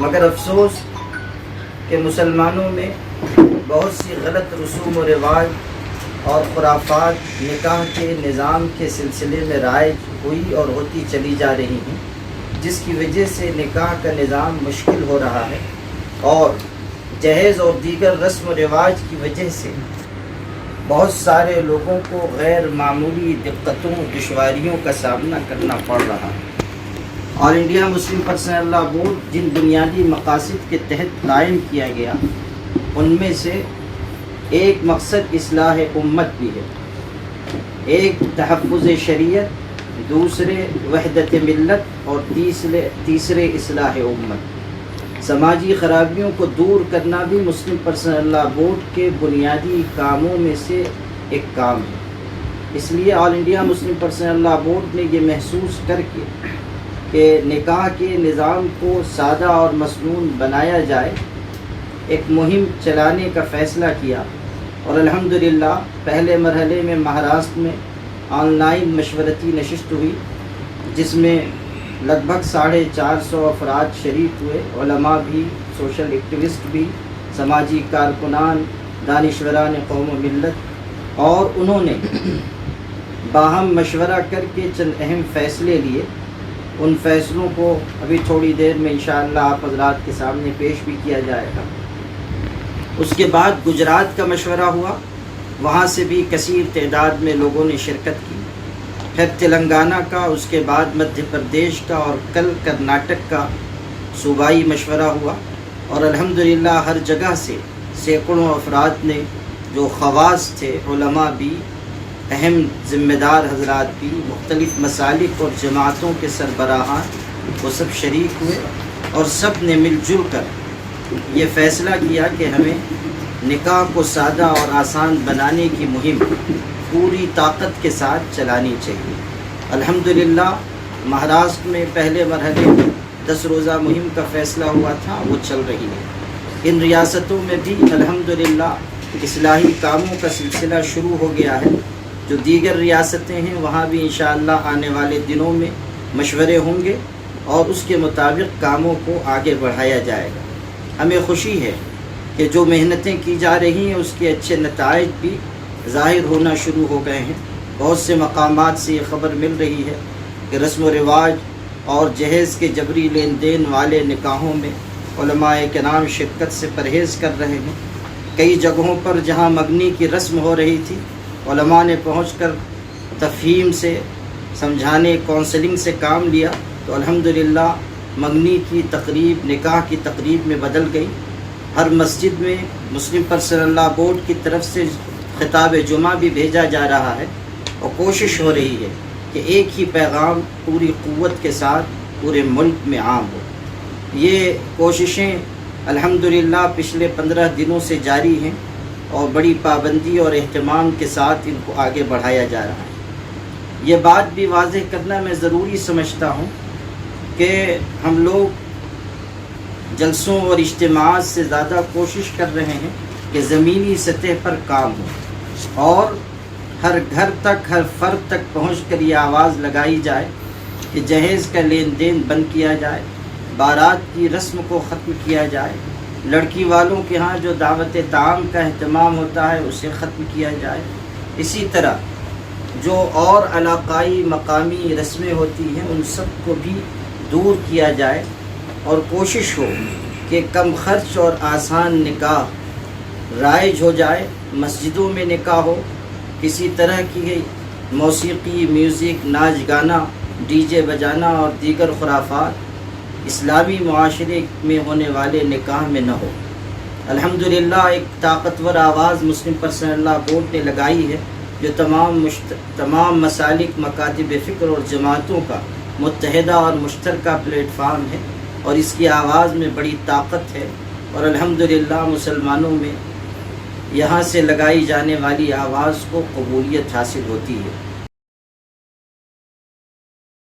مگر افسوس کہ مسلمانوں میں بہت سی غلط رسوم و رواج اور خرافات نکاح کے نظام کے سلسلے میں رائج ہوئی اور ہوتی چلی جا رہی ہیں، جس کی وجہ سے نکاح کا نظام مشکل ہو رہا ہے اور جہیز اور دیگر رسم و رواج کی وجہ سے بہت سارے لوگوں کو غیر معمولی دقتوں دشواریوں کا سامنا کرنا پڑ رہا ہے۔ آل انڈیا مسلم پرسنل لا بورڈ جن بنیادی مقاصد کے تحت قائم کیا گیا ان میں سے ایک مقصد اصلاح امت بھی ہے، ایک تحفظ شریعت، دوسرے وحدت ملت اور تیسرے اصلاح امت۔ سماجی خرابیوں کو دور کرنا بھی مسلم پرسنل لا بورڈ کے بنیادی کاموں میں سے ایک کام ہے۔ اس لیے آل انڈیا مسلم پرسنل لا بورڈ نے یہ محسوس کر کے کہ نکاح کے نظام کو سادہ اور مسنون بنایا جائے، ایک مہم چلانے کا فیصلہ کیا اور الحمدللہ پہلے مرحلے میں مہاراشٹر میں آن لائن مشورتی نشست ہوئی، جس میں لگ بھگ 450 افراد شریک ہوئے، علماء بھی، سوشل ایکٹیوسٹ بھی، سماجی کارکنان، دانشوران قوم و ملت، اور انہوں نے باہم مشورہ کر کے چند اہم فیصلے لیے۔ ان فیصلوں کو ابھی تھوڑی دیر میں انشاءاللہ آپ حضرات کے سامنے پیش بھی کیا جائے گا۔ اس کے بعد گجرات کا مشورہ ہوا، وہاں سے بھی کثیر تعداد میں لوگوں نے شرکت کی۔ پھر تلنگانہ کا، اس کے بعد مدھیہ پردیش کا اور کل کرناٹک کا صوبائی مشورہ ہوا، اور الحمدللہ ہر جگہ سے سینکڑوں افراد نے، جو خواص تھے، علماء بھی، اہم ذمہ دار حضرات بھی، مختلف مسالک اور جماعتوں کے سربراہان، وہ سب شریک ہوئے اور سب نے مل جل کر یہ فیصلہ کیا کہ ہمیں نکاح کو سادہ اور آسان بنانے کی مہم پوری طاقت کے ساتھ چلانی چاہیے۔ الحمدللہ مہاراشٹر میں پہلے مرحلے میں 10 روزہ مہم کا فیصلہ ہوا تھا، وہ چل رہی ہے۔ ان ریاستوں میں بھی الحمدللہ اصلاحی کاموں کا سلسلہ شروع ہو گیا ہے۔ جو دیگر ریاستیں ہیں وہاں بھی انشاءاللہ آنے والے دنوں میں مشورے ہوں گے اور اس کے مطابق کاموں کو آگے بڑھایا جائے گا۔ ہمیں خوشی ہے کہ جو محنتیں کی جا رہی ہیں اس کے اچھے نتائج بھی ظاہر ہونا شروع ہو گئے ہیں۔ بہت سے مقامات سے یہ خبر مل رہی ہے کہ رسم و رواج اور جہیز کے جبری لین دین والے نکاحوں میں علماء کرام شرکت سے پرہیز کر رہے ہیں۔ کئی جگہوں پر جہاں منگنی کی رسم ہو رہی تھی، علماء نے پہنچ کر تفہیم سے، سمجھانے، کونسلنگ سے کام لیا، تو الحمدللہ منگنی کی تقریب نکاح کی تقریب میں بدل گئی۔ ہر مسجد میں مسلم پرسنل لا بورڈ کی طرف سے خطاب جمعہ بھی بھیجا جا رہا ہے اور کوشش ہو رہی ہے کہ ایک ہی پیغام پوری قوت کے ساتھ پورے ملک میں عام ہو۔ یہ کوششیں الحمدللہ پچھلے 15 دنوں سے جاری ہیں اور بڑی پابندی اور اہتمام کے ساتھ ان کو آگے بڑھایا جا رہا ہے۔ یہ بات بھی واضح کرنا میں ضروری سمجھتا ہوں کہ ہم لوگ جلسوں اور اجتماعات سے زیادہ کوشش کر رہے ہیں کہ زمینی سطح پر کام ہو اور ہر گھر تک، ہر فرد تک پہنچ کر یہ آواز لگائی جائے کہ جہیز کا لین دین بند کیا جائے، بارات کی رسم کو ختم کیا جائے، لڑکی والوں کے ہاں جو دعوت طعام کا اہتمام ہوتا ہے اسے ختم کیا جائے۔ اسی طرح جو اور علاقائی مقامی رسمیں ہوتی ہیں ان سب کو بھی دور کیا جائے اور کوشش ہو کہ کم خرچ اور آسان نکاح رائج ہو جائے۔ مسجدوں میں نکاح ہو، کسی طرح کی موسیقی، میوزک، ناچ گانا، ڈی جے بجانا اور دیگر خرافات اسلامی معاشرے میں ہونے والے نکاح میں نہ ہو۔ الحمدللہ ایک طاقتور آواز مسلم پرسنل لا بورڈ نے لگائی ہے جو تمام مسالک، مکاتب فکر اور جماعتوں کا متحدہ اور مشترکہ پلیٹ فارم ہے، اور اس کی آواز میں بڑی طاقت ہے، اور الحمدللہ مسلمانوں میں یہاں سے لگائی جانے والی آواز کو قبولیت حاصل ہوتی ہے۔